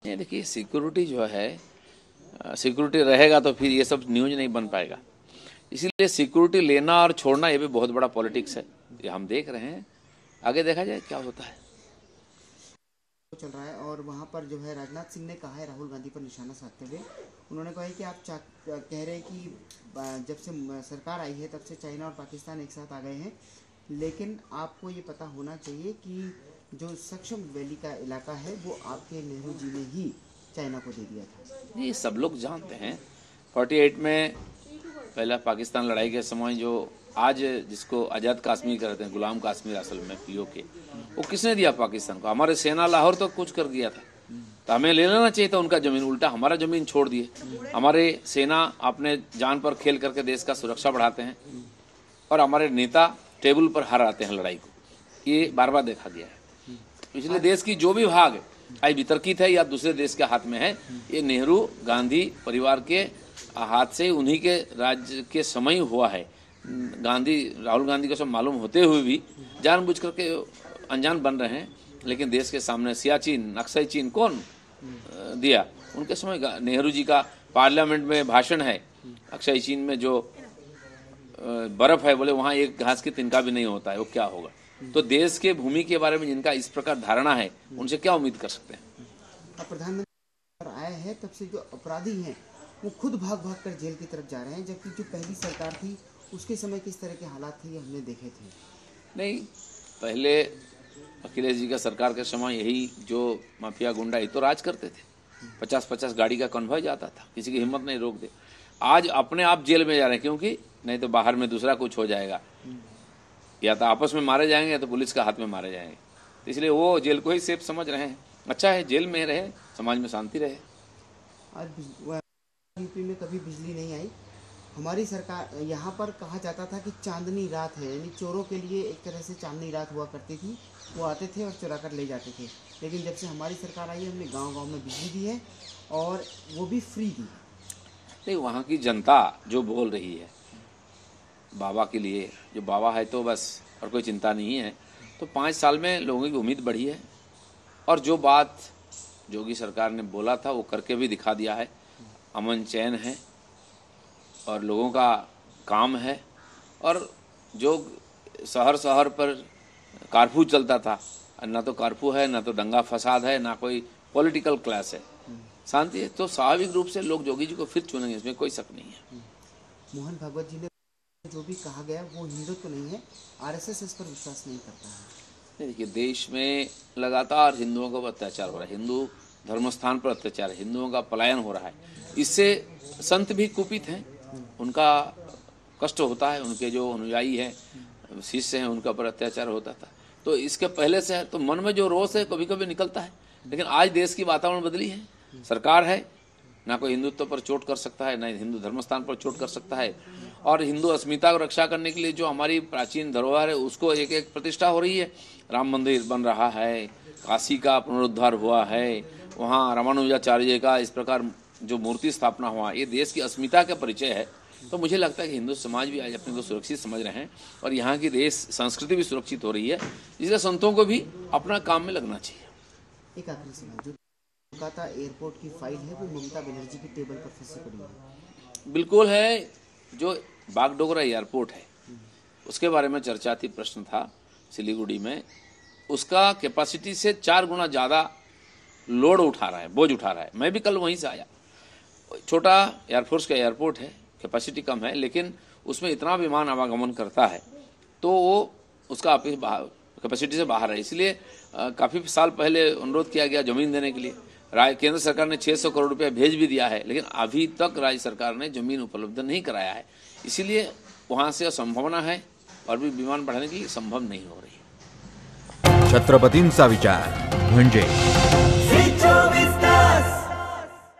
ये देखिए सिक्योरिटी जो है, सिक्योरिटी रहेगा तो फिर ये सब न्यूज नहीं बन पाएगा। इसीलिए सिक्योरिटी लेना और छोड़ना ये भी बहुत बड़ा पॉलिटिक्स है, ये हम देख रहे हैं। आगे देखा जाए क्या होता है। चल रहा है और वहाँ पर जो है राजनाथ सिंह ने कहा है राहुल गांधी पर निशाना साधते हुए, उन्होंने कहा है कि आप कह रहे हैं कि जब से सरकार आई है तब से चाइना और पाकिस्तान एक साथ आ गए हैं, लेकिन आपको ये पता होना चाहिए कि जो सक्षम वैली का इलाका है वो आपके नेहरू जी ने ही चाइना को दे दिया था। ये सब लोग जानते हैं। 48 में पहला पाकिस्तान लड़ाई के समय जो आज जिसको आज़ाद कश्मीर कहते हैं, गुलाम कश्मीर असल में पीओके, वो किसने दिया पाकिस्तान को? हमारे सेना लाहौर तक कुछ कर दिया था, तो हमें ले लेना चाहिए था उनका ज़मीन। उल्टा हमारा ज़मीन छोड़ दिए। हमारे सेना अपने जान पर खेल करके देश का सुरक्षा बढ़ाते हैं और हमारे नेता टेबल पर हराते हैं लड़ाई को। ये बार बार देखा गया है। इसलिए देश की जो भी भाग आज वितर्कित है या दूसरे देश के हाथ में है, ये नेहरू गांधी परिवार के हाथ से, उन्हीं के राज्य के समय हुआ है। राहुल गांधी को सब मालूम होते हुए भी जानबूझ करके अनजान बन रहे हैं। लेकिन देश के सामने सियाचिन, अक्साई चीन कौन दिया? उनके समय नेहरू जी का पार्लियामेंट में भाषण है, अक्साई चीन में जो बर्फ है, बोले वहाँ एक घास की तिनका भी नहीं होता है, वो क्या होगा? तो देश के भूमि के बारे में जिनका इस प्रकार धारणा है, उनसे क्या उम्मीद कर सकते हैं? प्रधानमंत्री आया है तब से जो अपराधी हैं वो खुद भाग भाग कर जेल की तरफ जा रहे हैं, जबकि जो पहली सरकार थी उसके समय किस तरह के हालात थे ये हमने देखे थे। नहीं, पहले अखिलेश जी का सरकार के समय यही जो माफिया गुंडा ही तो राज करते थे। 50-50 गाड़ी का कन्वॉय जाता था, किसी की हिम्मत नहीं रोक दे। आज अपने आप जेल में जा रहे हैं, क्योंकि नहीं तो बाहर में दूसरा कुछ हो जाएगा, या तो आपस में मारे जाएंगे या तो पुलिस के हाथ में मारे जाएंगे। तो इसलिए वो जेल को ही सेफ समझ रहे हैं। अच्छा है, जेल में रहे, समाज में शांति रहे। आज यूपी में कभी बिजली नहीं आई। हमारी सरकार, यहाँ पर कहा जाता था कि चांदनी रात है, यानी चोरों के लिए एक तरह से चांदनी रात हुआ करती थी। वो आते थे और चुरा कर ले जाते थे। लेकिन जब से हमारी सरकार आई है, हमने गांव-गांव में बिजली दी है और वो भी फ्री दी है। नहीं, वहाँ की जनता जो बोल रही है बाबा के लिए, जो बाबा है तो बस और कोई चिंता नहीं है, तो 5 साल में लोगों की उम्मीद बढ़ी है। और जो बात योगी सरकार ने बोला था वो करके भी दिखा दिया है। अमन चैन है और लोगों का काम है। और जो शहर शहर पर कर्फ्यू चलता था, ना तो कर्फ्यू है, ना तो दंगा फसाद है, ना कोई पॉलिटिकल क्लास है, शांति है, तो स्वाभाविक रूप से लोग योगी जी को फिर चुनेंगे, इसमें कोई शक नहीं है। मोहन भागवत जी ने जो भी कहा गया वो हिंदुत्व तो नहीं है, आरएसएस इस पर विश्वास नहीं करता है। देखिए, देश में लगातार हिंदुओं का अत्याचार हो रहा है, हिंदू धर्मस्थान पर अत्याचार है, हिंदुओं का पलायन हो रहा है। इससे संत भी कुपित हैं, उनका कष्ट होता है, उनके जो अनुयायी हैं, शिष्य हैं, उनका पर अत्याचार होता था। तो इसके पहले से तो मन में जो रोष है कभी कभी निकलता है। लेकिन आज देश की वातावरण बदली है, सरकार है, ना कोई हिंदुत्व पर चोट कर सकता है, ना हिंदू धर्मस्थान पर चोट कर सकता है। और हिंदू अस्मिता को रक्षा करने के लिए जो हमारी प्राचीन धरोहर है उसको एक एक प्रतिष्ठा हो रही है। राम मंदिर बन रहा है, काशी का पुनरुद्धार हुआ है, वहाँ रामानुजाचार्य का इस प्रकार जो मूर्ति स्थापना हुआ, ये देश की अस्मिता का परिचय है। तो मुझे लगता है कि हिंदू समाज भी आज अपने को सुरक्षित समझ रहे हैं और यहाँ की देश संस्कृति भी सुरक्षित हो रही है। इसलिए संतों को भी अपना काम में लगना चाहिए। एक आखिरी सवाल, जो कोलकाता एयरपोर्ट की फाइल है वो ममता बनर्जी की टेबल पर फंसी पड़ी है। बिल्कुल है। जो बागडोगरा एयरपोर्ट है उसके बारे में चर्चा थी, प्रश्न था सिलीगुड़ी में, उसका कैपेसिटी से 4 गुना ज़्यादा लोड उठा रहा है, बोझ उठा रहा है। मैं भी कल वहीं से आया। छोटा एयरफोर्स का एयरपोर्ट है, कैपेसिटी कम है, लेकिन उसमें इतना विमान आवागमन करता है तो वो उसका कैपेसिटी से बाहर है। इसलिए काफ़ी साल पहले अनुरोध किया गया ज़मीन देने के लिए। केंद्र सरकार ने 600 करोड़ रुपया भेज भी दिया है, लेकिन अभी तक राज्य सरकार ने ज़मीन उपलब्ध नहीं कराया है। इसीलिए वहाँ से संभावना है और भी विमान बढ़ाने की संभव नहीं हो रही है। छत्रपतींचा विचार म्हणजे